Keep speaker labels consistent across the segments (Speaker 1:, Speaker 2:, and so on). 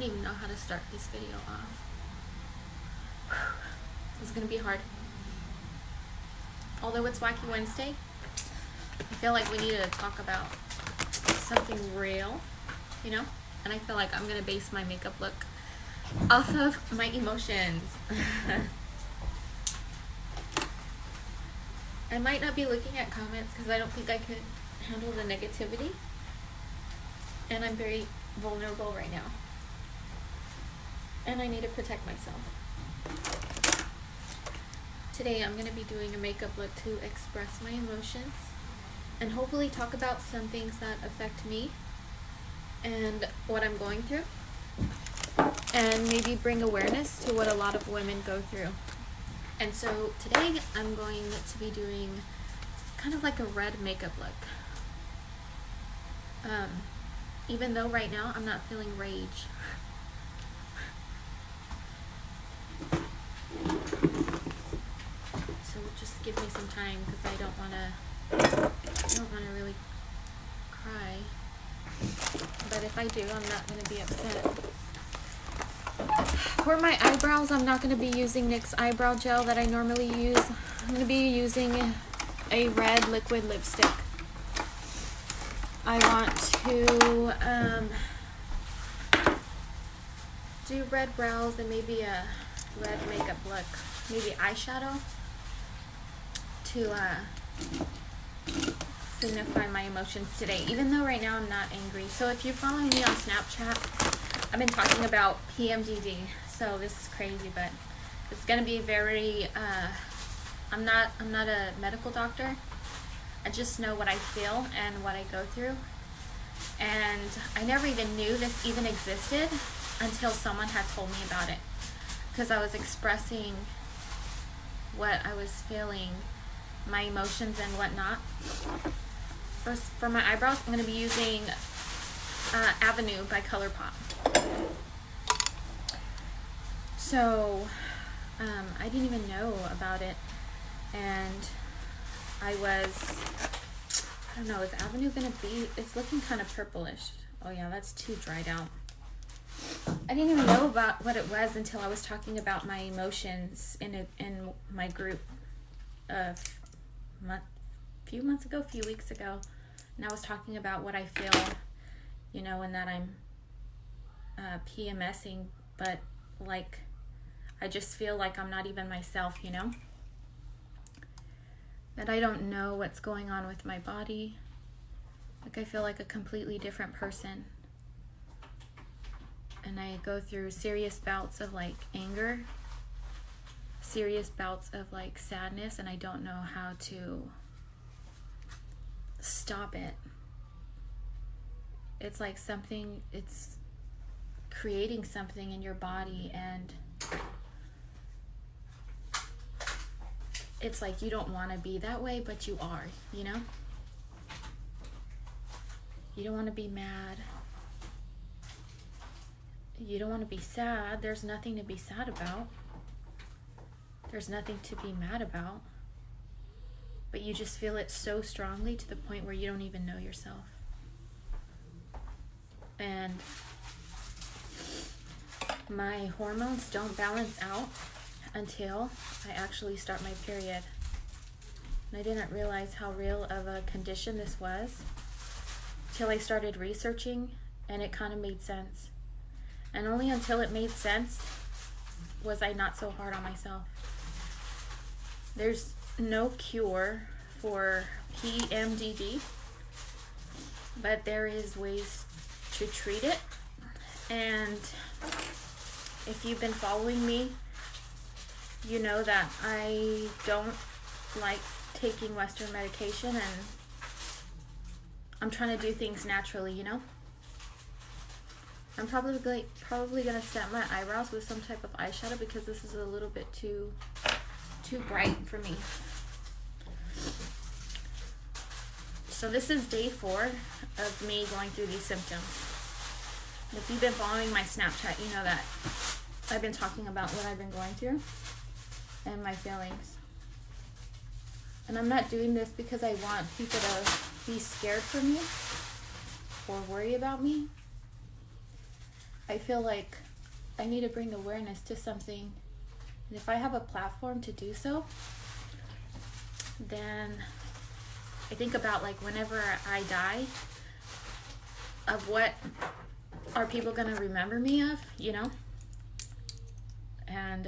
Speaker 1: even know how to start this video off. It's gonna be hard. Although it's Wacky Wednesday, I feel like we need to talk about something real, you know? And I feel like I'm gonna base my makeup look off of my emotions. I might not be looking at comments because I don't think I could handle the negativity. And I'm very vulnerable right now. And I need to protect myself. Today I'm going to be doing a makeup look to express my emotions and hopefully talk about some things that affect me and what I'm going through, and maybe bring awareness to what a lot of women go through. And so today I'm going to be doing kind of like a red makeup look. Even though right now I'm not feeling rage. So just give me some time because I don't want to really cry. But if I do, I'm not going to be upset. For my eyebrows, I'm not going to be using NYX eyebrow gel that I normally use. I'm going to be using a red liquid lipstick. I want to do red brows and maybe a red makeup look. Maybe eyeshadow to signify my emotions today, even though right now I'm not angry. So if you're following me on Snapchat, I've been talking about PMDD. So this is crazy, but it's gonna be very I'm not a medical doctor. I just know what I feel and what I go through. And I never even knew this even existed until someone had told me about it, because I was expressing what I was feeling, my emotions and whatnot. First, for my eyebrows, I'm going to be using Avenue by ColourPop. So I didn't even know about it, and I don't know, is Avenue going to be, it's looking kind of purplish. Oh yeah, that's too dried out. I didn't even know about what it was until I was talking about my emotions in my group a few weeks ago. And I was talking about what I feel, you know, and that I'm PMSing, but like, I just feel like I'm not even myself, you know? That I don't know what's going on with my body. Like I feel like a completely different person. And I go through serious bouts of like anger, serious bouts of like sadness, and I don't know how to stop it. It's like something, it's creating something in your body, and it's like you don't want to be that way, but you are, you know? You don't want to be mad. You don't want to be sad. There's nothing to be sad about. There's nothing to be mad about. But you just feel it so strongly to the point where you don't even know yourself. And my hormones don't balance out until I actually start my period. And I didn't realize how real of a condition this was till I started researching, and it kind of made sense. And only until it made sense was I not so hard on myself. There's no cure for PMDD, but there is ways to treat it. And if you've been following me, you know that I don't like taking Western medication, and I'm trying to do things naturally, you know? I'm probably gonna set my eyebrows with some type of eyeshadow because this is a little bit too bright for me. So this is day 4 of me going through these symptoms. And if you've been following my Snapchat, you know that I've been talking about what I've been going through and my feelings. And I'm not doing this because I want people to be scared for me or worry about me. I feel like I need to bring awareness to something. And if I have a platform to do so, then I think about like whenever I die, of what are people going to remember me of, you know? And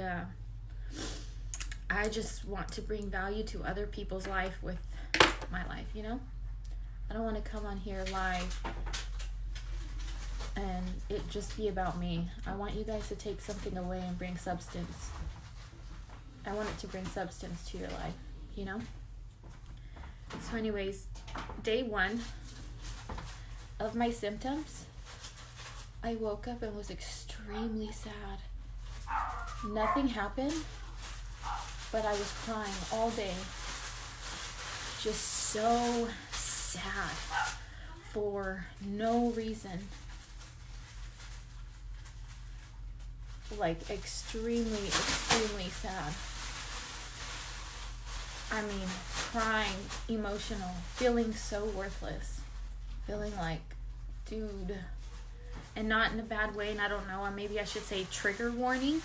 Speaker 1: I just want to bring value to other people's life with my life, you know? I don't want to come on here live and it just be about me. I want you guys to take something away and bring substance. I want it to bring substance to your life, you know? So anyways, day 1 of my symptoms, I woke up and was extremely sad. Nothing happened, but I was crying all day. Just so sad for no reason. Like extremely, extremely sad. I mean, crying, emotional, feeling so worthless. Feeling like, dude, and not in a bad way, and I don't know, or maybe I should say trigger warning.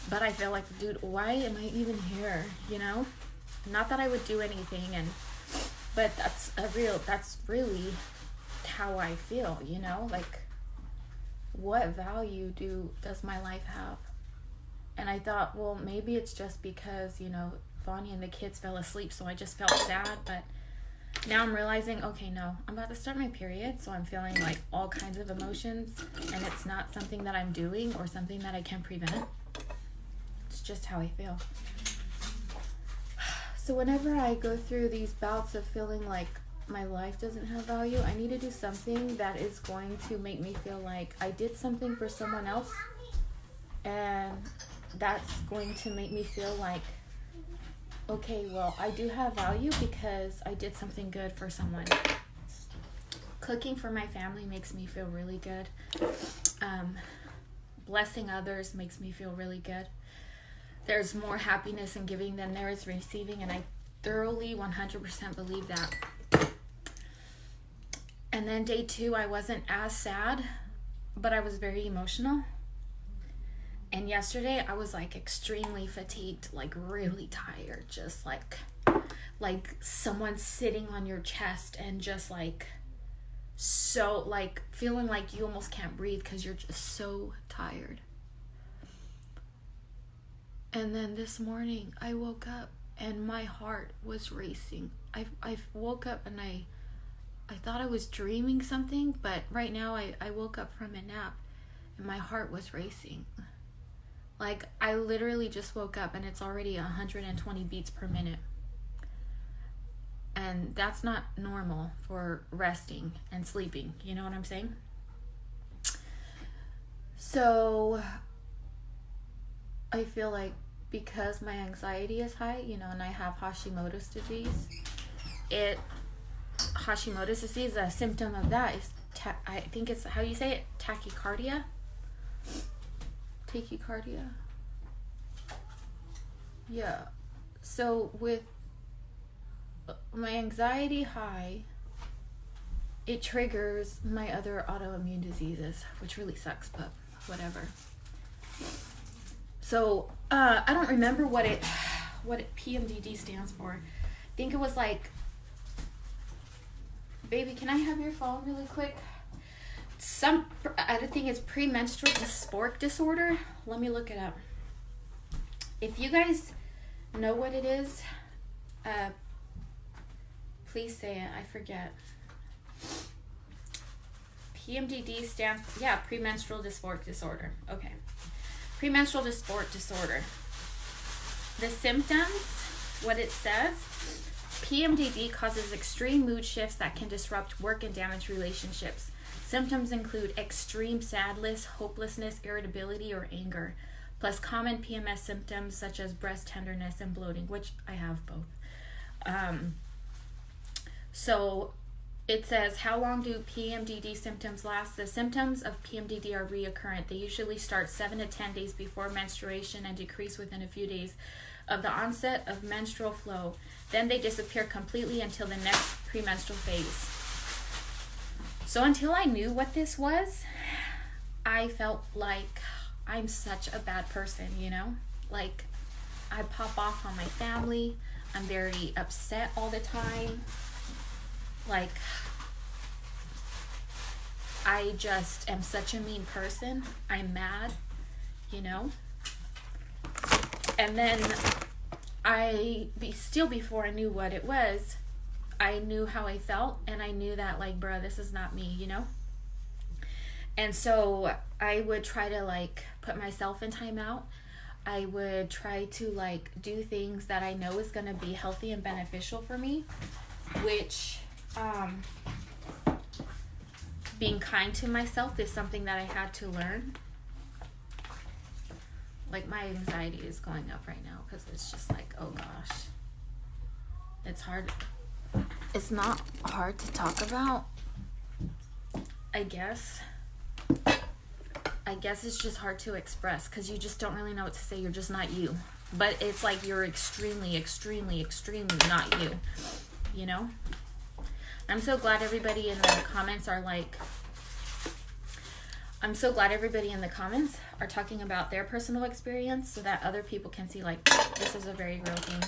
Speaker 1: But I feel like, dude, why am I even here, you know? Not that I would do anything, but that's really how I feel, you know? Like, what value does my life have? And I thought, well, maybe it's just because, you know, Vanya and the kids fell asleep, so I just felt sad. But now I'm realizing, okay, no, I'm about to start my period, so I'm feeling like all kinds of emotions, and it's not something that I'm doing or something that I can prevent. It's just how I feel. So whenever I go through these bouts of feeling like my life doesn't have value, I need to do something that is going to make me feel like I did something for someone else, and that's going to make me feel like, okay, well, I do have value because I did something good for someone. Cooking for my family makes me feel really good. Blessing others makes me feel really good. There's more happiness in giving than there is receiving, and I thoroughly 100% believe that. And then day 2, I wasn't as sad, but I was very emotional. And yesterday I was like extremely fatigued, like really tired, just like someone sitting on your chest and just like so like feeling like you almost can't breathe because you're just so tired. And then this morning I woke up and my heart was racing. I woke up and I thought I was dreaming something, but right now I woke up from a nap and my heart was racing. Like, I literally just woke up and it's already 120 beats per minute. And that's not normal for resting and sleeping. You know what I'm saying? So, I feel like because my anxiety is high, you know, and I have Hashimoto's disease, Hashimoto's disease, a symptom of that is, I think it's, how do you say it? Tachycardia? Yeah. So with my anxiety high, it triggers my other autoimmune diseases, which really sucks, but whatever. So I don't remember what PMDD stands for. I think it was like, baby, can I have your phone really quick? I think it's premenstrual dysphoric disorder. Let me look it up. If you guys know what it is, please say it. I forget. PMDD stands, premenstrual dysphoric disorder. Okay. Premenstrual dysphoric disorder. The symptoms, what it says, PMDD causes extreme mood shifts that can disrupt work and damage relationships. Symptoms include extreme sadness, hopelessness, irritability, or anger, plus common PMS symptoms such as breast tenderness and bloating, which I have both. So it says, how long do PMDD symptoms last? The symptoms of PMDD are recurrent. They usually start 7 to 10 days before menstruation and decrease within a few days of the onset of menstrual flow. Then they disappear completely until the next premenstrual phase. So until I knew what this was, I felt like I'm such a bad person, you know? Like, I pop off on my family. I'm very upset all the time. Like, I just am such a mean person. I'm mad, you know? And then still before I knew what it was, I knew how I felt, and I knew that, like, bruh, this is not me, you know? And so I would try to, like, put myself in timeout. I would try to, like, do things that I know is going to be healthy and beneficial for me, which, being kind to myself is something that I had to learn. Like, my anxiety is going up right now because it's just like, oh gosh, it's hard. It's not hard to talk about, I guess. I guess it's just hard to express because you just don't really know what to say. You're just not you. But it's like you're extremely, extremely, extremely not you. You know? I'm so glad everybody in the comments are like... I'm so glad everybody in the comments are talking about their personal experience so that other people can see, like, this is a very real thing.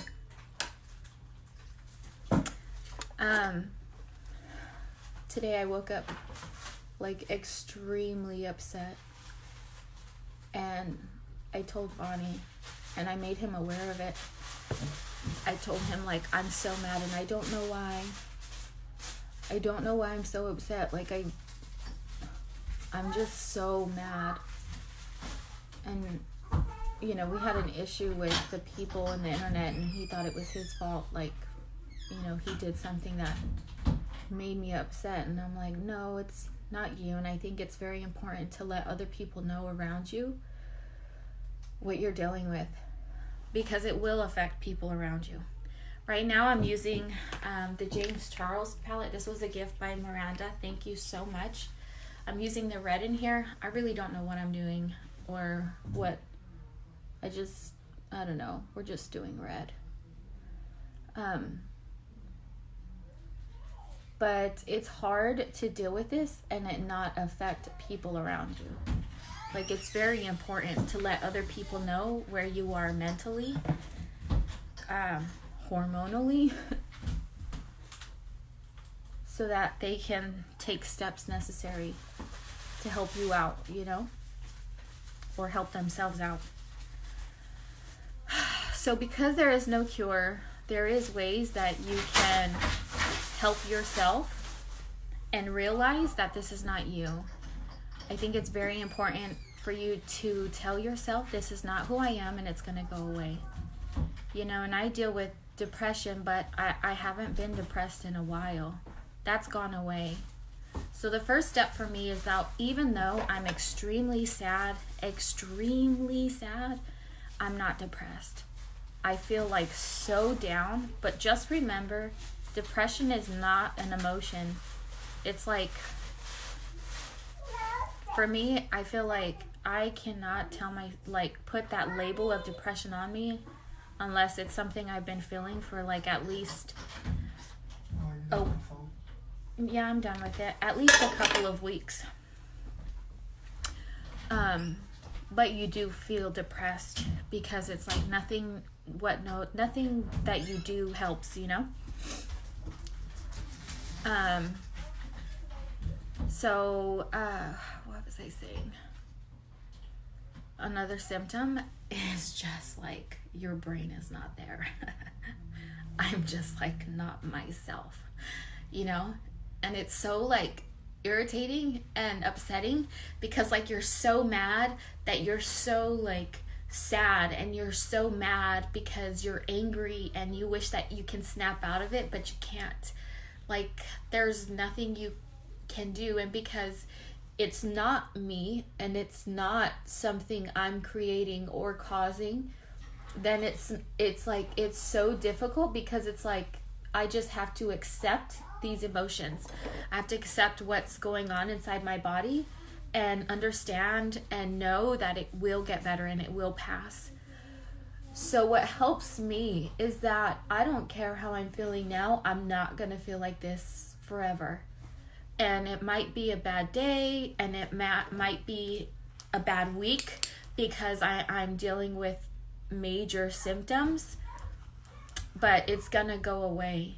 Speaker 1: Today I woke up, like, extremely upset. And I told Bonnie, and I made him aware of it. I told him, like, I'm so mad and I don't know why. I don't know why I'm so upset. Like, I'm just so mad. And, you know, we had an issue with the people on the internet and he thought it was his fault. Like, you know, he did something that made me upset. And I'm like, no, it's not you. And I think it's very important to let other people know around you what you're dealing with, because it will affect people around you. Right now I'm using the James Charles palette. This was a gift by Miranda. Thank you so much. I'm using the red in here. I really don't know what I'm doing or what. I don't know. We're just doing red. But it's hard to deal with this and it not affect people around you. Like, it's very important to let other people know where you are mentally, hormonally, so that they can take steps necessary to help you out, you know, or help themselves out. So because there is no cure, there is ways that you can help yourself and realize that this is not you. I think it's very important for you to tell yourself, this is not who I am and it's going to go away. You know, and I deal with depression, but I haven't been depressed in a while. That's gone away. So the first step for me is that even though I'm extremely sad, I'm not depressed. I feel like so down, but just remember, depression is not an emotion. It's like, for me, I feel like I cannot put that label of depression on me unless it's something I've been feeling for like at least, yeah, I'm done with it. At least a couple of weeks. But you do feel depressed because it's like nothing that you do helps, you know? So, what was I saying? Another symptom is just like your brain is not there. I'm just like not myself, you know? And it's so like irritating and upsetting because like you're so mad that you're so like sad, and you're so mad because you're angry and you wish that you can snap out of it, but you can't. Like, there's nothing you can do, and because it's not me and it's not something I'm creating or causing, then it's like it's so difficult because it's like I just have to accept these emotions. I have to accept what's going on inside my body and understand and know that it will get better and it will pass. So what helps me is that I don't care how I'm feeling now. I'm not going to feel like this forever. And it might be a bad day, and it might be a bad week because I'm dealing with major symptoms, but it's gonna go away.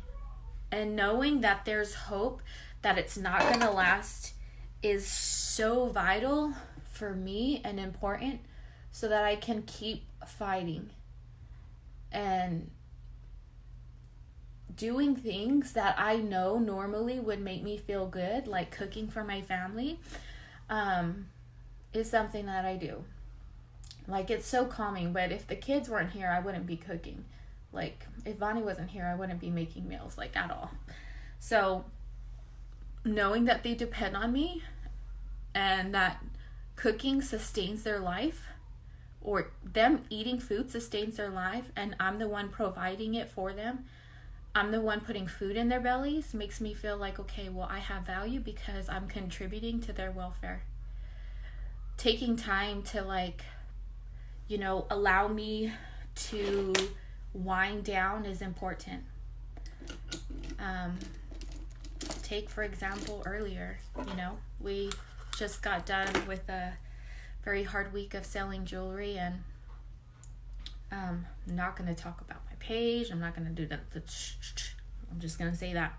Speaker 1: And knowing that there's hope, that it's not gonna last, is so vital for me and important, so that I can keep fighting and doing things that I know normally would make me feel good, like cooking for my family, is something that I do. Like, it's so calming. But if the kids weren't here, I wouldn't be cooking. Like, if Vonnie wasn't here, I wouldn't be making meals, like, at all. So knowing that they depend on me, and that cooking sustains their life, or them eating food sustains their life, and I'm the one providing it for them, I'm the one putting food in their bellies, makes me feel like, okay, well, I have value because I'm contributing to their welfare. Taking time to, like, you know, allow me to wind down is important. Take, for example, earlier, you know, we just got done with a very hard week of selling jewelry, and I'm not going to talk about my page. I'm not going to do that. I'm just going to say that.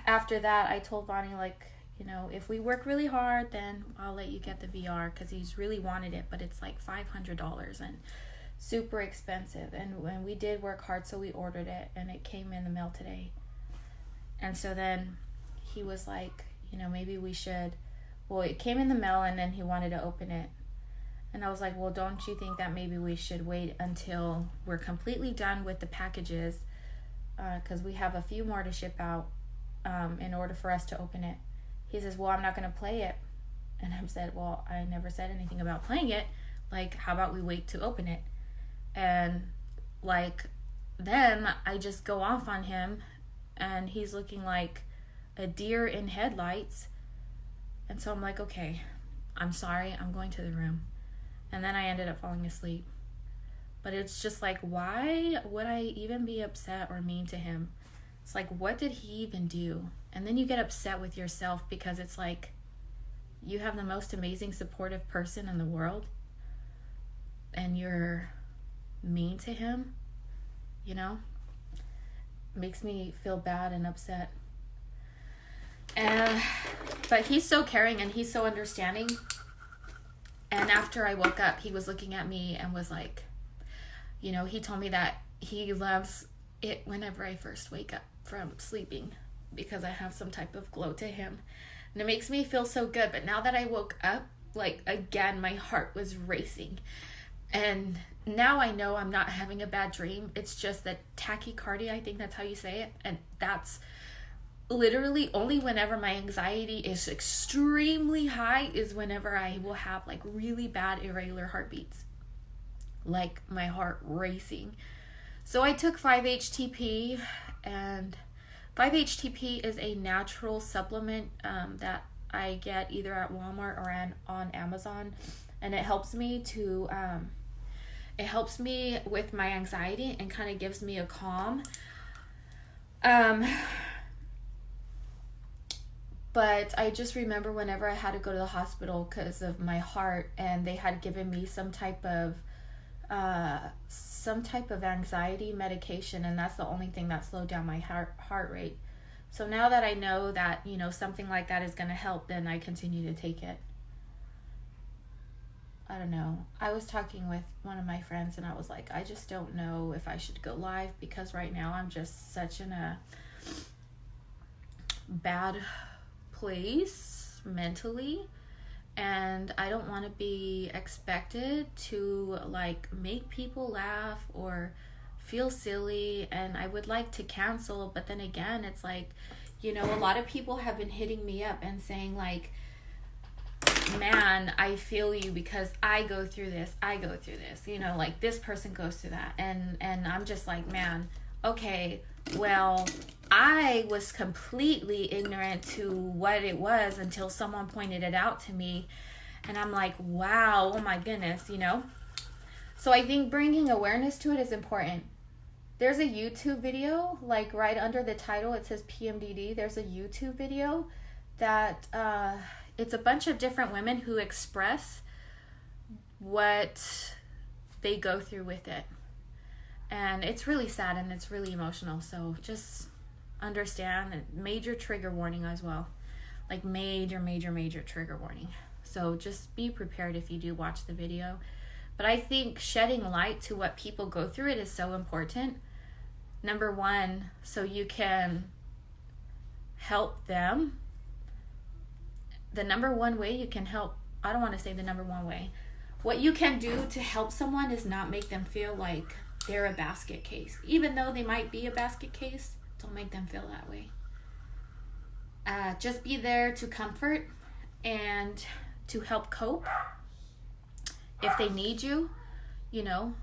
Speaker 1: After that, I told Vonnie, like, you know, if we work really hard, then I'll let you get the VR, because he's really wanted it, but it's like $500 and super expensive. And when we did work hard, so we ordered it, and it came in the mail today. And so then he was like, you know, maybe we should, well, it came in the mail, and then he wanted to open it. And I was like, well, don't you think that maybe we should wait until we're completely done with the packages, because we have a few more to ship out, in order for us to open it. He says, well, I'm not going to play it. And I said, well, I never said anything about playing it. Like, how about we wait to open it? And, like, then I just go off on him, and he's looking like a deer in headlights. And so I'm like, okay, I'm sorry, I'm going to the room. And then I ended up falling asleep. But it's just like, why would I even be upset or mean to him? It's like, what did he even do? And then you get upset with yourself, because it's like, you have the most amazing supportive person in the world, and you're mean to him, you know? Makes me feel bad and upset. But he's so caring, and he's so understanding. And after I woke up, he was looking at me and was like, you know, he told me that he loves it whenever I first wake up from sleeping, because I have some type of glow to him. And it makes me feel so good. But now that I woke up, like, again, my heart was racing. And now I know I'm not having a bad dream. It's just that tachycardia, I think that's how you say it. And that's literally only whenever my anxiety is extremely high is whenever I will have, like, really bad irregular heartbeats, like my heart racing. So I took 5-HTP, and 5-HTP is a natural supplement that I get either at Walmart or on Amazon, and it helps me to it helps me with my anxiety and kind of gives me a calm. But I just remember whenever I had to go to the hospital because of my heart, and they had given me some type of anxiety medication, and that's the only thing that slowed down my heart rate. So now that I know that, you know, something like that is going to help, then I continue to take it. I don't know. I was talking with one of my friends, and I was like, I just don't know if I should go live, because right now I'm just such in a bad place mentally, and I don't want to be expected to, like, make people laugh or feel silly, and I would like to cancel. But then again, it's like, you know, a lot of people have been hitting me up and saying, like, man, I feel you, because I go through this, you know, like, this person goes through that, and I'm just like, man, okay, well, I was completely ignorant to what it was until someone pointed it out to me, and I'm like, wow, oh my goodness, you know. So I think bringing awareness to it is important. There's a YouTube video, like right under the title, it says PMDD. There's a YouTube video that it's a bunch of different women who express what they go through with it. And it's really sad and it's really emotional. So just understand that major trigger warning as well. Like major trigger warning. So just be prepared if you do watch the video. But I think shedding light to what people go through it is so important. Number one, so you can help them. The number one way you can help, I don't want to say the number one way. What you can do to help someone is not make them feel like they're a basket case. Even though they might be a basket case, don't make them feel that way. Just be there to comfort and to help cope. If they need you, you know,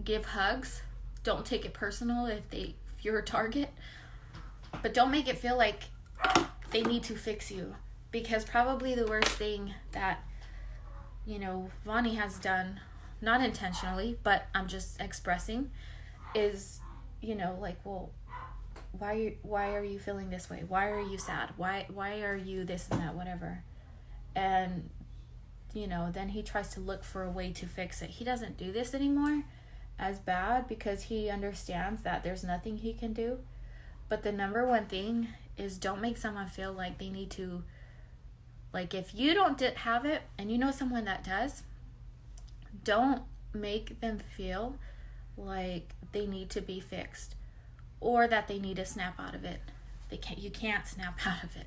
Speaker 1: give hugs. Don't take it personal if you're a target. But don't make it feel like they need to fix you. Because probably the worst thing that, you know, Vonnie has done, not intentionally, but I'm just expressing, is, you know, like, well, why are you feeling this way? Why are you sad? Why are you this and that, whatever? And, you know, then he tries to look for a way to fix it. He doesn't do this anymore as bad because he understands that there's nothing he can do. But the number one thing is don't make someone feel like they need to, like, if you don't have it and you know someone that does, don't make them feel like they need to be fixed or that they need to snap out of it. You can't snap out of it.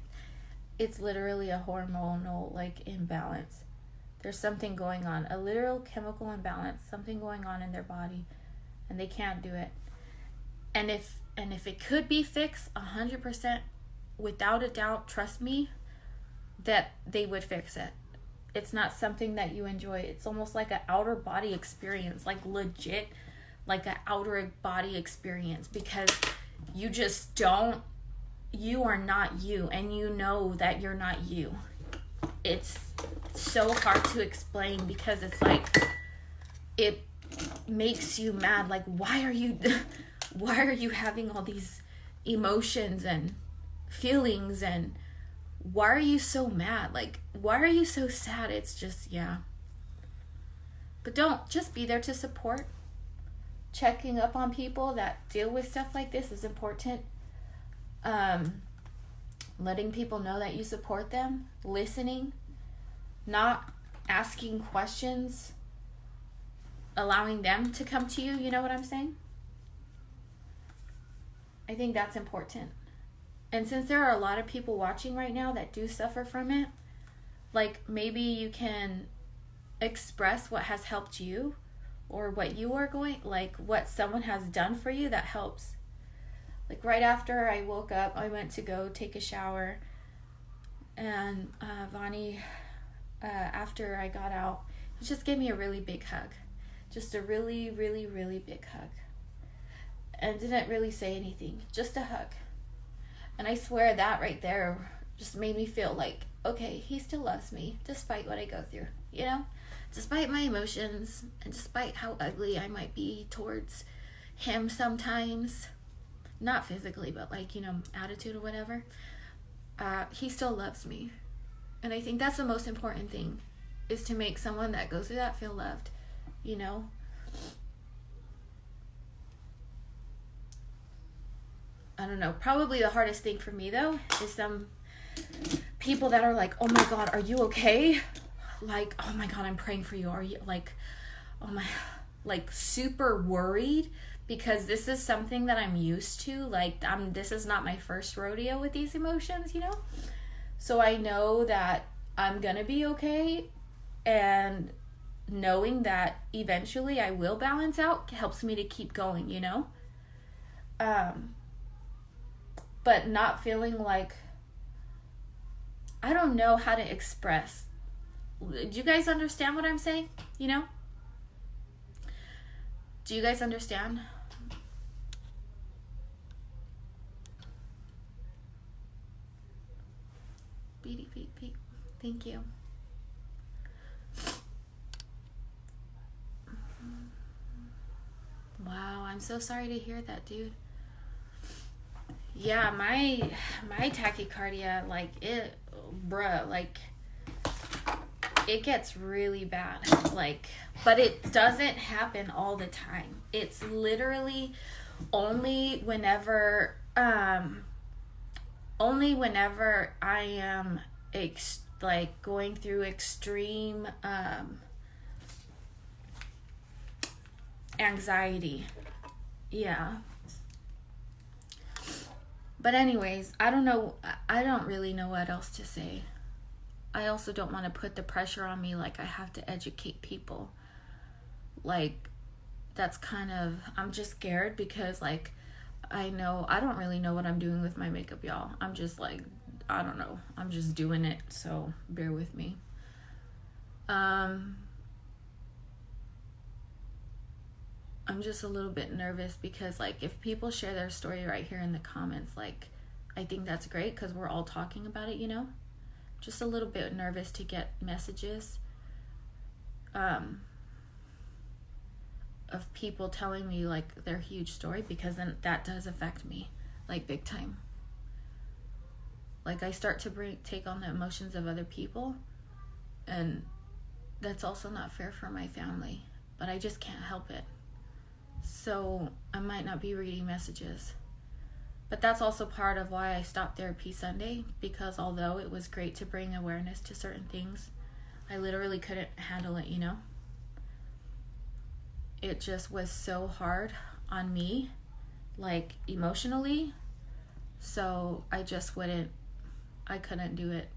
Speaker 1: It's literally a hormonal, like, imbalance. There's something going on, a literal chemical imbalance, something going on in their body, and they can't do it. And if it could be fixed 100%, without a doubt, trust me, that they would fix it. It's not something that you enjoy. It's almost like an outer body experience, like legit, like an outer body experience, because you just don't, you are not you, and you know that you're not you. It's so hard to explain because it's like, it makes you mad. Like, why are you having all these emotions and feelings, and why are you so mad? Like, why are you so sad? It's just, yeah. But just be there to support. Checking up on people that deal with stuff like this is important. Letting people know that you support them. Listening. Not asking questions. Allowing them to come to you. You know what I'm saying? I think that's important. And since there are a lot of people watching right now that do suffer from it, like, maybe you can express what has helped you, or what you are going, like what someone has done for you that helps. Like, right after I woke up, I went to go take a shower, and Vonnie, after I got out, he just gave me a really big hug. Just a really big hug. And didn't really say anything, just a hug. And I swear that right there just made me feel like, okay, he still loves me despite what I go through, you know? Despite my emotions and despite how ugly I might be towards him sometimes. Not physically, but like, you know, attitude or whatever. He still loves me. And I think that's the most important thing, is to make someone that goes through that feel loved, you know? I don't know. Probably the hardest thing for me, though, is some people that are like, oh my God, are you okay? Like, oh my God, I'm praying for you. Are you, like, oh my, like, super worried, because this is something that I'm used to. Like, this is not my first rodeo with these emotions, you know? So I know that I'm gonna be okay, and knowing that eventually I will balance out helps me to keep going, you know? But not feeling like, I don't know how to express. Do you guys understand what I'm saying? You know? Do you guys understand? Beep, beep, beep. Thank you. Wow, I'm so sorry to hear that, dude. Yeah, my tachycardia, like, it, bruh, like, it gets really bad, like, but it doesn't happen all the time. It's literally only whenever I am like going through extreme anxiety. Yeah. But anyways, I don't really know what else to say. I also don't want to put the pressure on me like I have to educate people. Like, that's kind of, I'm just scared because, like, I don't really know what I'm doing with my makeup, y'all. I'm just like, I don't know. I'm just doing it, so bear with me. I'm just a little bit nervous because, like, if people share their story right here in the comments, like, I think that's great because we're all talking about it, you know? Just a little bit nervous to get messages of people telling me, like, their huge story, because then that does affect me, like, big time. Like, I start to take on the emotions of other people, and that's also not fair for my family, but I just can't help it. So I might not be reading messages. But that's also part of why I stopped Therapy Sunday, because although it was great to bring awareness to certain things, I literally couldn't handle it, you know? It just was so hard on me, like, emotionally, so I couldn't do it.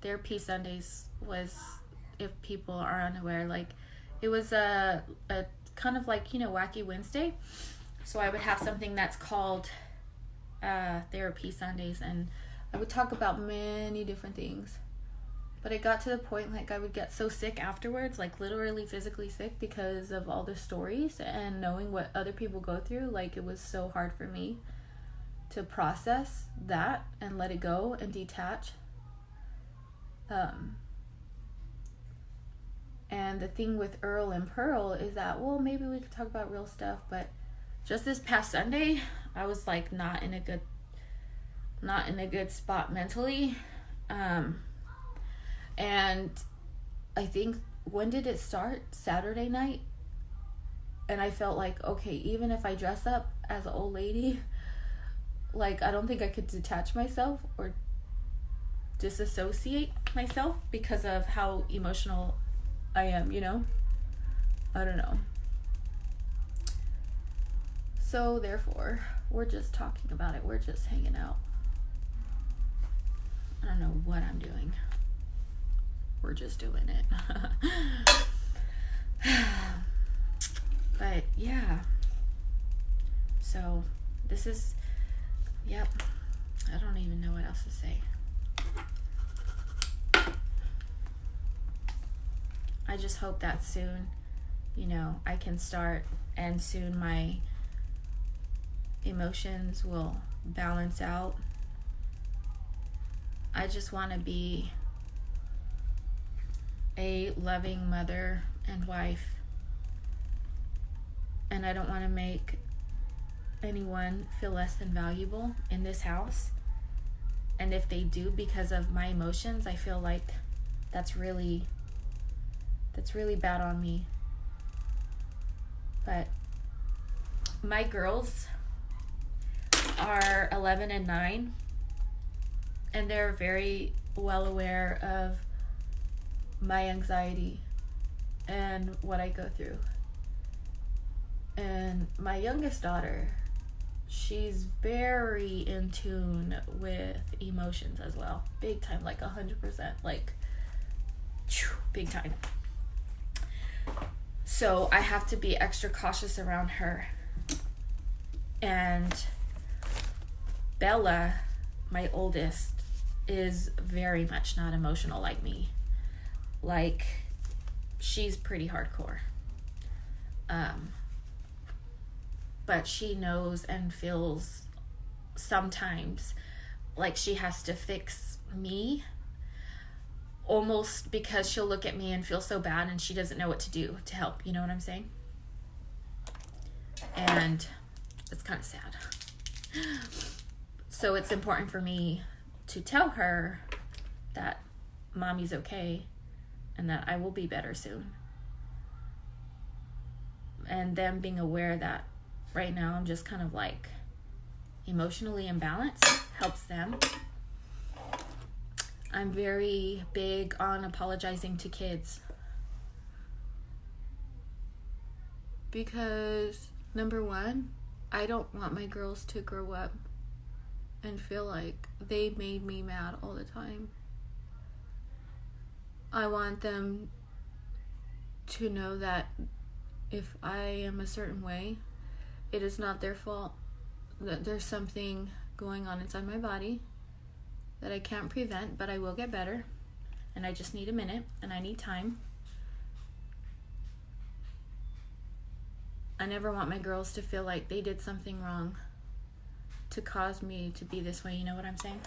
Speaker 1: Therapy Sundays was, if people are unaware, like, it was a kind of like, you know, Wacky Wednesday. So I would have something that's called Therapy Sundays, and I would talk about many different things. But it got to the point, like, I would get so sick afterwards, like, literally physically sick, because of all the stories and knowing what other people go through. Like, it was so hard for me to process that and let it go and detach. And the thing with Earl and Pearl is that, well, maybe we could talk about real stuff, but just this past Sunday, I was, like, not in a good spot mentally. And I think, when did it start? Saturday night. And I felt like, okay, even if I dress up as an old lady, like, I don't think I could detach myself or disassociate myself because of how emotional I am, you know? I don't know. So therefore, we're just talking about it. We're just hanging out. I don't know what I'm doing. We're just doing it. But yeah. So this is, yep. I don't even know what else to say. I just hope that soon, you know, I can start, and soon my emotions will balance out. I just want to be a loving mother and wife, and I don't want to make anyone feel less than valuable in this house. And if they do because of my emotions, I feel like that's really bad on me. But my girls are 11 and 9, and they're very well aware of my anxiety and what I go through. And my youngest daughter, she's very in tune with emotions as well. Big time, like 100%, like big time. So I have to be extra cautious around her. And Bella, my oldest, is very much not emotional like me. Like, she's pretty hardcore. But she knows and feels sometimes like she has to fix me, almost because she'll look at me and feel so bad and she doesn't know what to do to help. You know what I'm saying? And it's kind of sad. So it's important for me to tell her that mommy's okay and that I will be better soon. And them being aware that right now I'm just kind of like emotionally imbalanced helps them. I'm very big on apologizing to kids. Because, number one, I don't want my girls to grow up and feel like they made me mad all the time. I want them to know that if I am a certain way, it is not their fault. That there's something going on inside my body that I can't prevent, but I will get better. And I just need a minute, and I need time. I never want my girls to feel like they did something wrong to cause me to be this way. You know what I'm saying?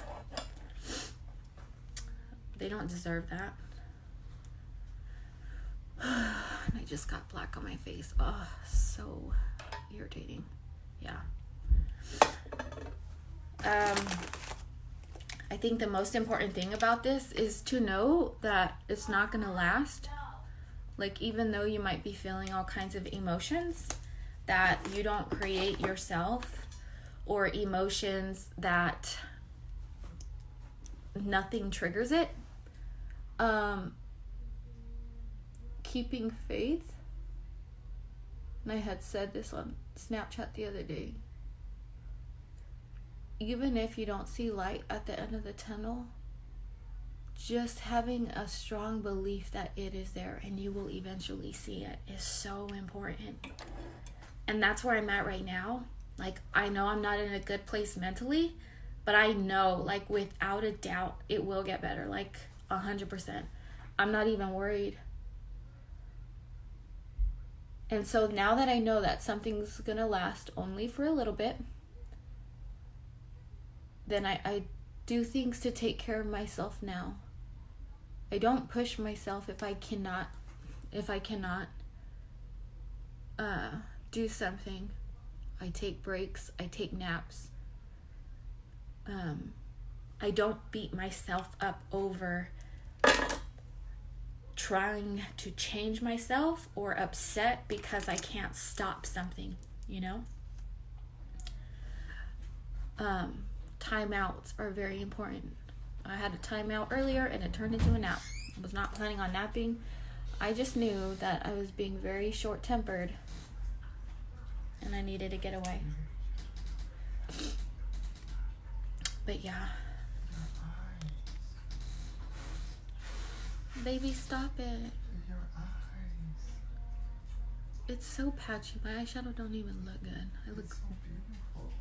Speaker 1: They don't deserve that. And I just got black on my face. Oh, so irritating. Yeah. I think the most important thing about this is to know that it's not going to last. Like, even though you might be feeling all kinds of emotions that you don't create yourself, or emotions that nothing triggers it, keeping faith. And I had said this on Snapchat the other day. Even if you don't see light at the end of the tunnel, just having a strong belief that it is there and you will eventually see it is so important. And that's where I'm at right now. Like, I know I'm not in a good place mentally, but I know, like, without a doubt, it will get better. Like, 100%. I'm not even worried. And so now that I know that something's gonna last only for a little bit, then I do things to take care of myself now. I don't push myself if I cannot do something. I take breaks, I take naps. I don't beat myself up over trying to change myself or upset because I can't stop something, you know? Timeouts are very important. I had a timeout earlier and it turned into a nap. I was not planning on napping. I just knew that I was being very short-tempered and I needed to get away. But yeah. Baby, stop it. It's so patchy. My eyeshadow don't even look good. I look
Speaker 2: so beautiful.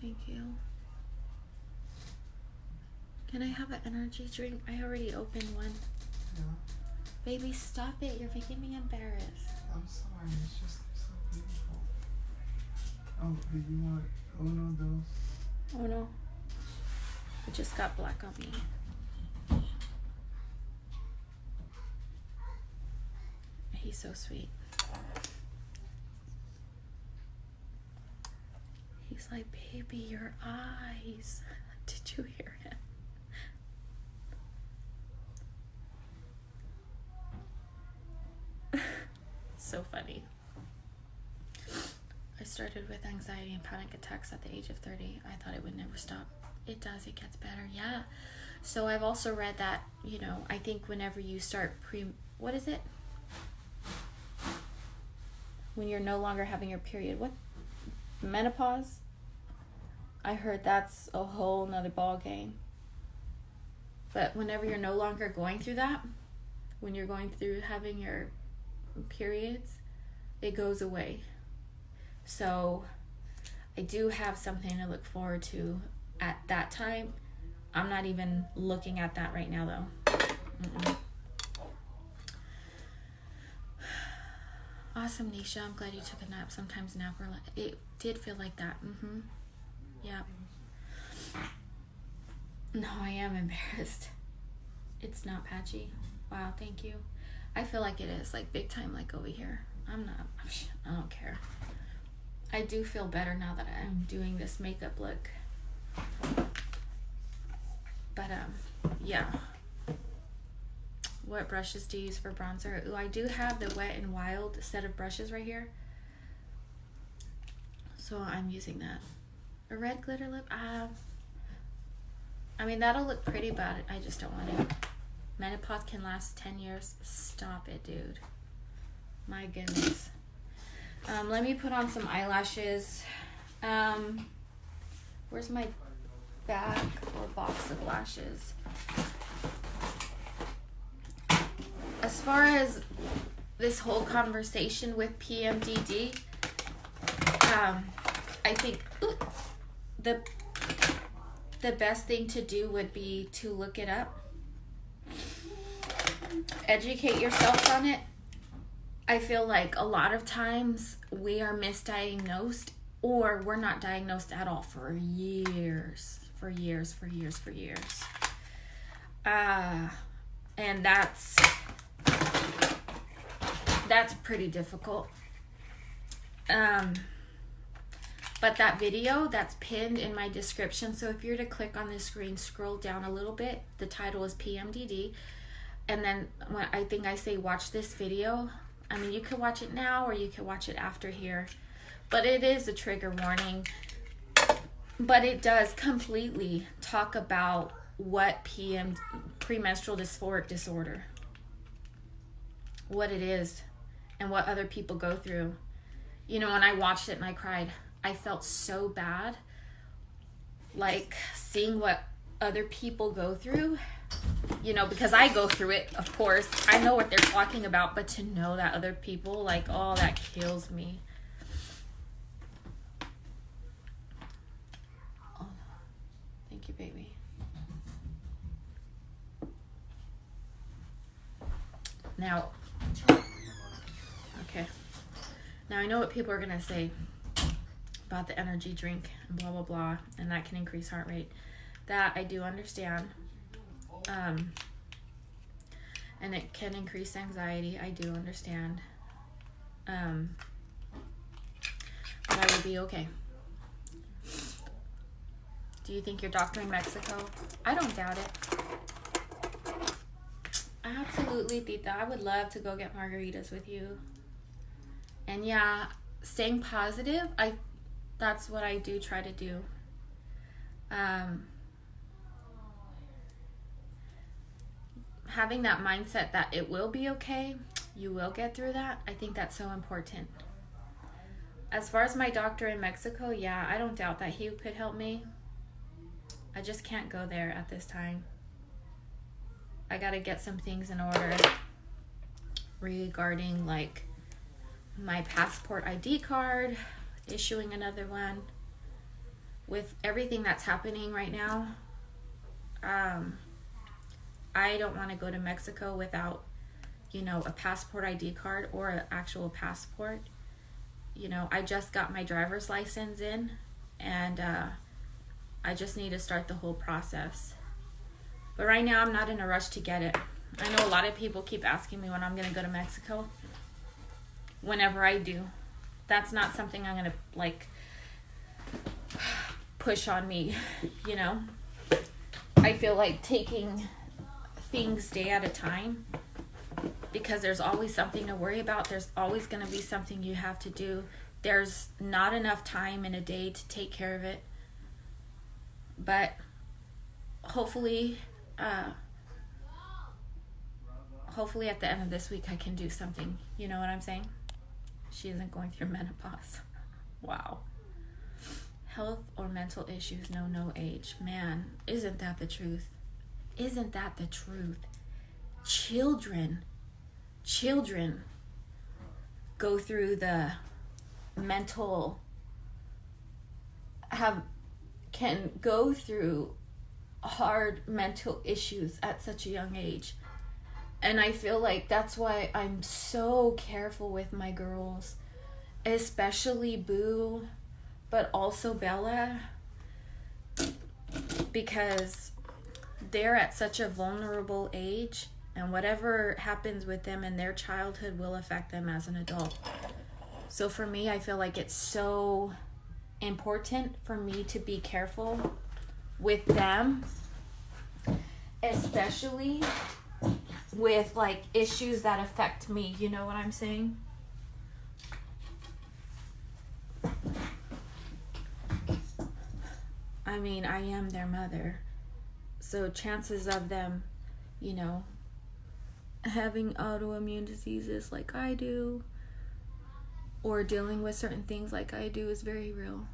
Speaker 1: Thank you. Can I have an energy drink? I already opened one.
Speaker 2: Yeah.
Speaker 1: Baby, stop it. You're making me embarrassed.
Speaker 2: I'm sorry. It's just so beautiful. Oh, do you want uno dos?
Speaker 1: Oh no. It just got black on me. He's so sweet. He's like, baby, your eyes. Did you hear him? So funny. I started with anxiety and panic attacks at the age of 30. I thought it would never stop. It does. It gets better. Yeah. So I've also read that, you know, I think whenever you start what is it? When you're no longer having your period. What? Menopause? I heard that's a whole nother ball game. But whenever you're no longer going through that, when you're going through having your periods, it goes away. So I do have something to look forward to at that time. I'm not even looking at that right now though. Mm-mm. Awesome, Nisha. I'm glad you took a nap. Sometimes it did feel like that. Yeah. No, I am embarrassed. It's not patchy. Wow, thank you. I feel like it is, like, big time, like, over here. I don't care. I do feel better now that I'm doing this makeup look. But yeah. What brushes do you use for bronzer? Ooh, I do have the Wet n Wild set of brushes right here. So I'm using that. A red glitter lip? I mean, that'll look pretty, but I just don't want it. Menopause can last 10 years. Stop it, dude. My goodness. Let me put on some eyelashes. Where's my bag or box of lashes? As far as this whole conversation with PMDD, I think the best thing to do would be to look it up. Educate yourself on it. I feel like a lot of times we are misdiagnosed, or we're not diagnosed at all for years. And that's pretty difficult. But that video that's pinned in my description, so if you're to click on this screen, scroll down a little bit, the title is PMDD, and then when I think I say watch this video, I mean, you could watch it now or you could watch it after here, but it is a trigger warning. But it does completely talk about what premenstrual dysphoric disorder, what it is and what other people go through. You know, when I watched it and I cried, I felt so bad, like seeing what other people go through, you know, because I go through it, of course. I know what they're talking about, but to know that other people, like, oh, that kills me. Oh, thank you, baby. Now, okay. Now I know what people are going to say about the energy drink and blah, blah, blah, and that can increase heart rate. That I do understand. And it can increase anxiety. I do understand. But I will be okay. Do you think your doctor in Mexico? I don't doubt it. Absolutely, Tita. I would love to go get margaritas with you. And yeah, staying positive, that's what I do try to do. Having that mindset that it will be okay, you will get through that, I think that's so important. As far as my doctor in Mexico, yeah, I don't doubt that he could help me. I just can't go there at this time. I gotta get some things in order regarding like my passport ID card, issuing another one. With everything that's happening right now, I don't want to go to Mexico without, you know, a passport ID card or an actual passport. You know, I just got my driver's license in, and I just need to start the whole process. But right now, I'm not in a rush to get it. I know a lot of people keep asking me when I'm going to go to Mexico. Whenever I do. That's not something I'm going to, like, push on me, you know? I feel like taking things day at a time, because there's always something to worry about. There's always going to be something you have to do. There's not enough time in a day to take care of it. But hopefully at the end of this week I can do something. You know what I'm saying? She isn't going through menopause. Wow. Health or mental issues know no age. Man, isn't that the truth? Isn't that the truth? Children go through the can go through hard mental issues at such a young age. And I feel like that's why I'm so careful with my girls, especially Boo, but also Bella, because they're at such a vulnerable age, and whatever happens with them in their childhood will affect them as an adult. So for me, I feel like it's so important for me to be careful with them, especially with like issues that affect me. You know what I'm saying? I mean, I am their mother. So chances of them, you know, having autoimmune diseases like I do, or dealing with certain things like I do, is very real.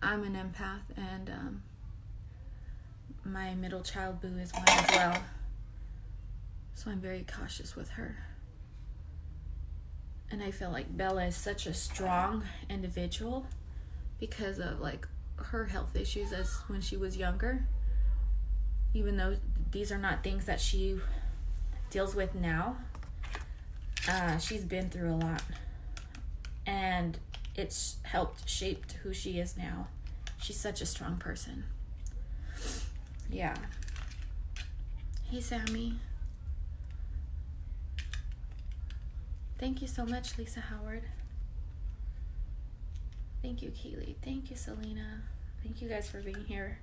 Speaker 1: I'm an empath, and my middle child Boo is one as well. So I'm very cautious with her. And I feel like Bella is such a strong individual because of like her health issues as when she was younger. Even though these are not things that she deals with now, she's been through a lot, and it's helped shaped who she is now. She's such a strong person. Yeah. Hey, Sammy. Thank you so much, Lisa Howard. Thank you, Keely. Thank you, Selena. Thank you guys for being here.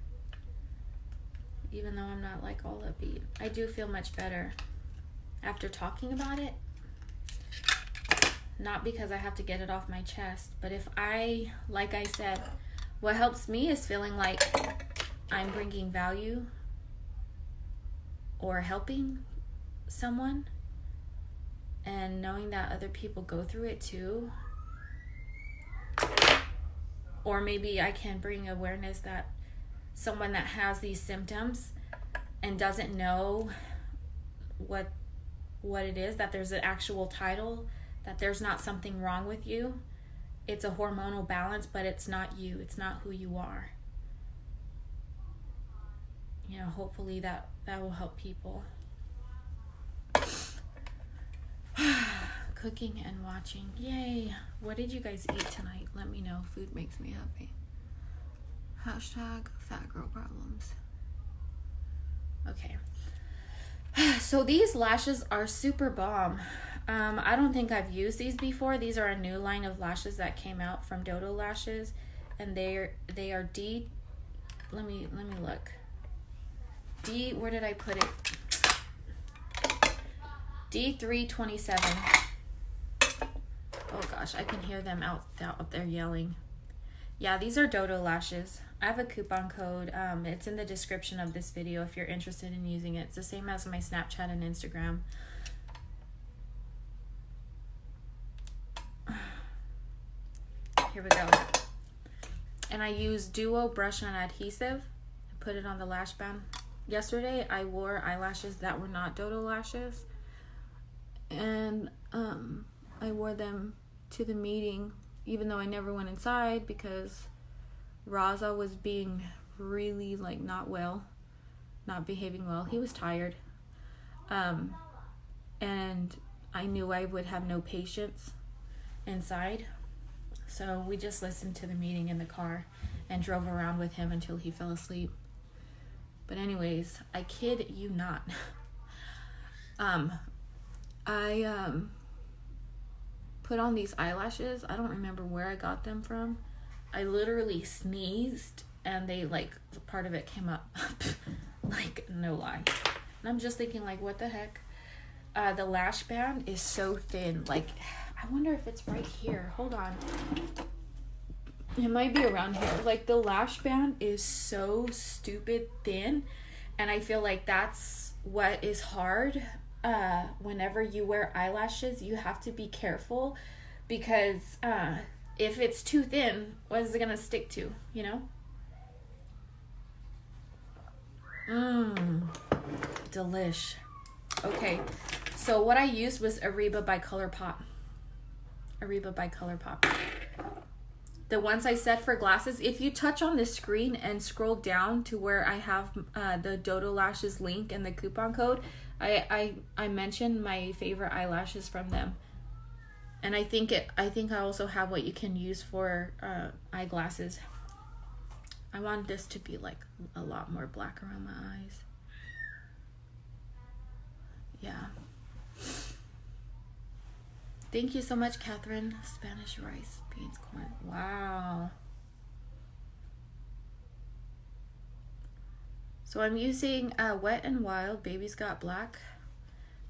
Speaker 1: Even though I'm not like all upbeat, I do feel much better after talking about it. Not because I have to get it off my chest, but if I, like I said, what helps me is feeling like I'm bringing value or helping someone, and knowing that other people go through it too. Or maybe I can bring awareness that someone that has these symptoms and doesn't know what it is, that there's an actual title, that there's not something wrong with you. It's a hormonal balance, but it's not you. It's not who you are. You know, hopefully that will help people. Cooking and watching. Yay. What did you guys eat tonight? Let me know. Food makes me happy. Hashtag fat girl problems. Okay. So these lashes are super bomb. I don't think I've used these before. These are a new line of lashes that came out from Dodo Lashes, and they are D. Let me look. D. Where did I put it? D327. Oh gosh, I can hear them out there yelling. Yeah, these are Dodo Lashes. I have a coupon code. It's in the description of this video if you're interested in using it. It's the same as my Snapchat and Instagram. Here we go. And I use Duo Brush On Adhesive. I put it on the lash band. Yesterday I wore eyelashes that were not Dodo Lashes. And I wore them to the meeting, even though I never went inside because Raza was being really like not behaving well. He was tired. And I knew I would have no patience inside. So we just listened to the meeting in the car and drove around with him until he fell asleep. But anyways, I kid you not. I put on these eyelashes. I don't remember where I got them from. I literally sneezed and they like part of it came up. Like no lie. And I'm just thinking like what the heck? The lash band is so thin. Like I wonder if it's right here. Hold on. It might be around here. Like the lash band is so stupid thin, and I feel like that's what is hard. Whenever you wear eyelashes, you have to be careful because if it's too thin, what is it gonna stick to, you know? Delish. Okay, so what I used was Ariba by ColourPop. The ones I said for glasses, if you touch on the screen and scroll down to where I have the Dodo Lashes link and the coupon code, I mentioned my favorite eyelashes from them. And I think I also have what you can use for eyeglasses. I want this to be like a lot more black around my eyes. Yeah. Thank you so much, Catherine. Spanish rice, beans, corn. Wow. So I'm using Wet and Wild Baby's Got Black.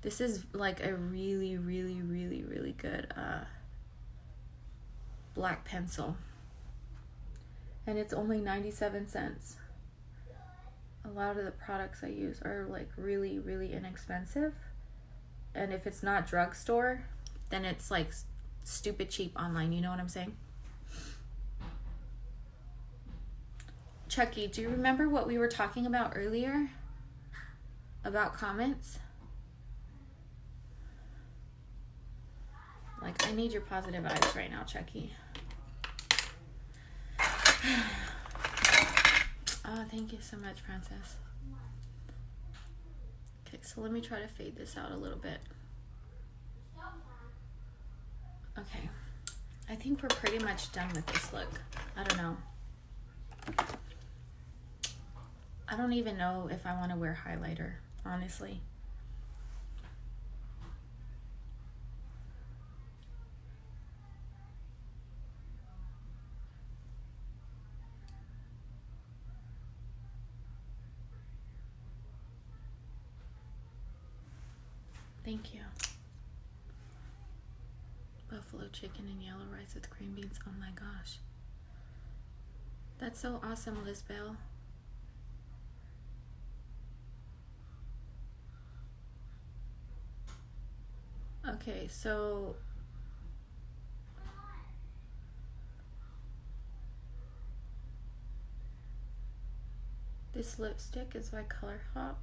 Speaker 1: This is like a really, really, really, really good black pencil. And it's only 97 cents. A lot of the products I use are like really, really inexpensive. And if it's not drugstore, then it's like stupid cheap online. You know what I'm saying? Chucky, do you remember what we were talking about earlier? About comments? Like, I need your positive vibes right now, Chucky. Oh, thank you so much, Princess. Okay, so let me try to fade this out a little bit. Okay. I think we're pretty much done with this look. I don't know. I don't even know if I want to wear highlighter, honestly. Thank you. Buffalo chicken and yellow rice with green beans. Oh my gosh. That's so awesome, Lizbelle. Okay, so this lipstick is by ColourPop.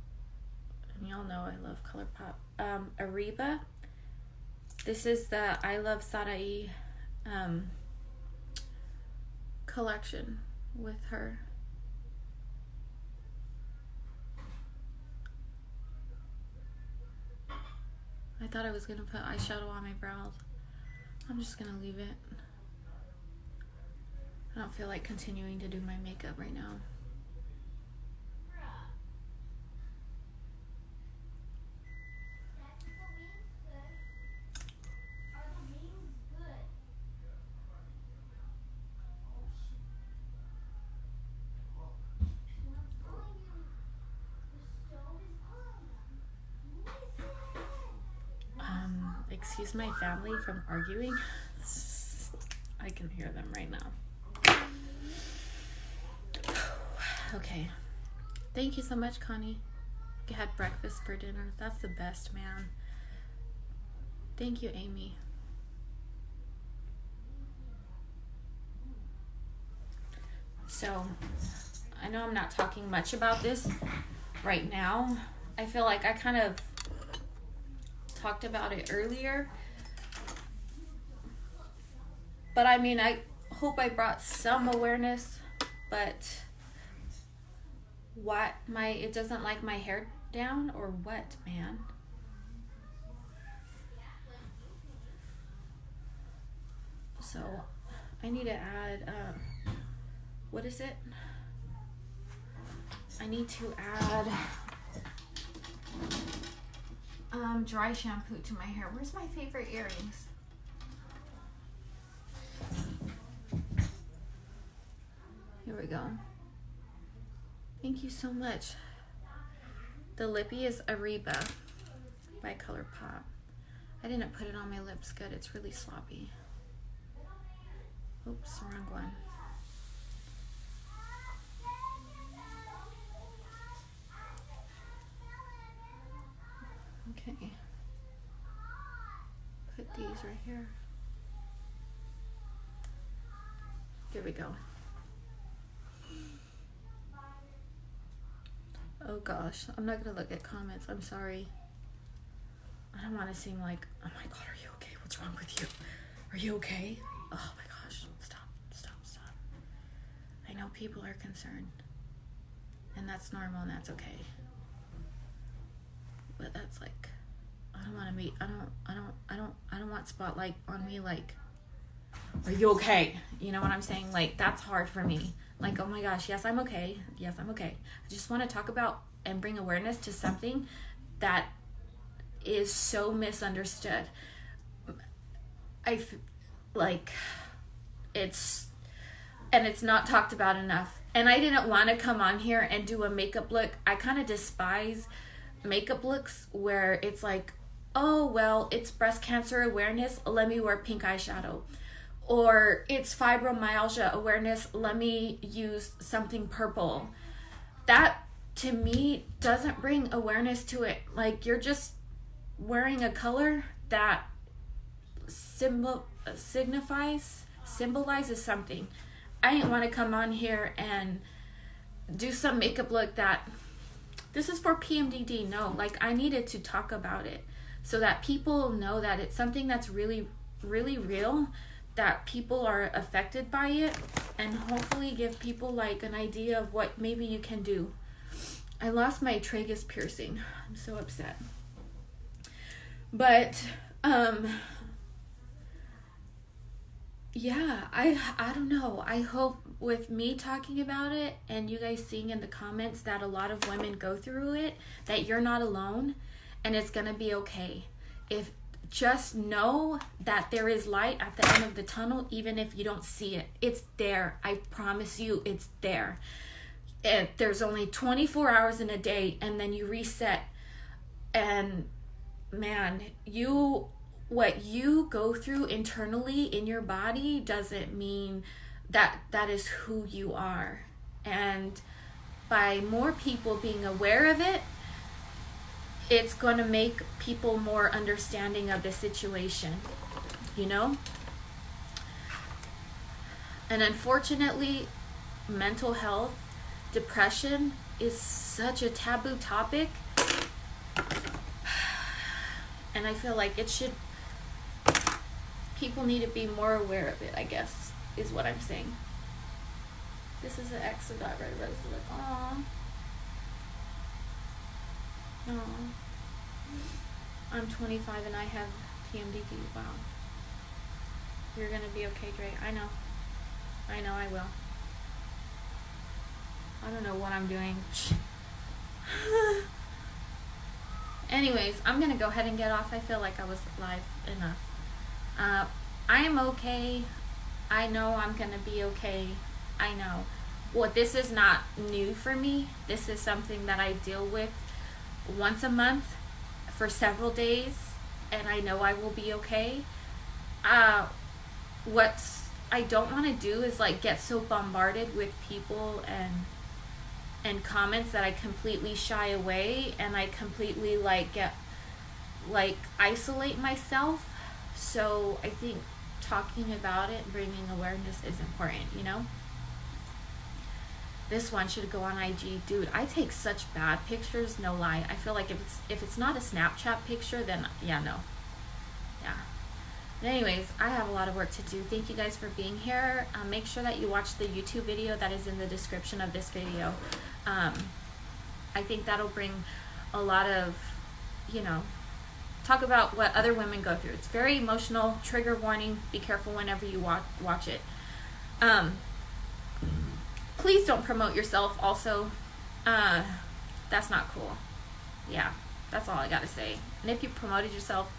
Speaker 1: And y'all know I love ColourPop. Ariba. This is the I Love Sarai collection with her. I thought I was going to put eyeshadow on my brows. I'm just going to leave it. I don't feel like continuing to do my makeup right now. Excuse my family from arguing. I can hear them right now. Okay. Thank you so much, Connie. You had breakfast for dinner. That's the best, man. Thank you, Amy. So, I know I'm not talking much about this right now. I feel like I kind of talked about it earlier, but I mean, I hope I brought some awareness. But what, it doesn't like my hair down or what, man? So I need to add what is it? I need to add dry shampoo to my hair. Where's my favorite earrings? Here we go. Thank you so much. The lippy is Ariba by ColourPop. I didn't put it on my lips good. It's really sloppy. Oops, wrong one. Okay. Put these right here. Here we go. Oh gosh, I'm not gonna look at comments. I'm sorry. I don't want to seem like, oh my god, are you okay? What's wrong with you? Are you okay? Oh my gosh, stop. I know people are concerned, and that's normal, and that's okay. But that's like, I don't want to meet. I don't want spotlight on me. Like, are you okay? You know what I'm saying? Like, that's hard for me. Like, oh my gosh, yes, I'm okay. Yes, I'm okay. I just want to talk about and bring awareness to something that is so misunderstood. like, it's not talked about enough. And I didn't want to come on here and do a makeup look. I kind of despise makeup looks where it's like, oh, well, it's breast cancer awareness, let me wear pink eyeshadow. Or it's fibromyalgia awareness, let me use something purple. That, to me, doesn't bring awareness to it. Like, you're just wearing a color that symbolizes something. I didn't want to come on here and do some makeup look that this is for PMDD. No, like, I needed to talk about it so that people know that it's something that's really, really real, that people are affected by it, and hopefully give people like an idea of what maybe you can do. I lost my tragus piercing. I'm so upset. But yeah, I don't know. I hope with me talking about it and you guys seeing in the comments that a lot of women go through it, that you're not alone and it's gonna be okay. If just know that there is light at the end of the tunnel, even if you don't see it. It's there. I promise you, it's there. There's only 24 hours in a day, and then you reset. And man, what you go through internally in your body doesn't mean that is who you are. And by more people being aware of it, it's going to make people more understanding of the situation, you know? And unfortunately, mental health, depression is such a taboo topic. And I feel like people need to be more aware of it, I guess, is what I'm saying. This is an ex that got rid of it. It's like, aw. No, I'm 25 and I have PMDD. Wow. You're gonna be okay, Dre. I know I will. I don't know what I'm doing. Anyways, I'm gonna go ahead and get off. I feel like I was live enough. I am okay. I know I'm gonna be okay. I know. Well, this is not new for me. This is something that I deal with once a month for several days, and I know I will be okay. What I don't want to do is like get so bombarded with people and comments that I completely shy away, and I completely isolate myself. So I think talking about it, bringing awareness is important, you know? This one should go on IG. Dude, I take such bad pictures, no lie. I feel like if it's not a Snapchat picture, then yeah, no. Yeah. But anyways, I have a lot of work to do. Thank you guys for being here. Make sure that you watch the YouTube video that is in the description of this video. I think that'll bring a lot of, talk about what other women go through. It's very emotional. Trigger warning. Be careful whenever you watch it. Please don't promote yourself also. That's not cool. Yeah, that's all I gotta say. And if you promoted yourself,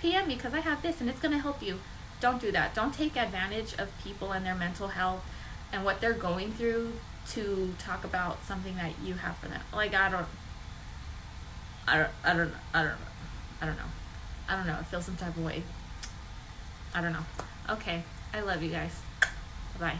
Speaker 1: PM me because I have this and it's gonna help you. Don't do that. Don't take advantage of people and their mental health and what they're going through to talk about something that you have for them. Like, I don't know. I feel some type of way. I don't know. Okay. I love you guys. Bye-bye.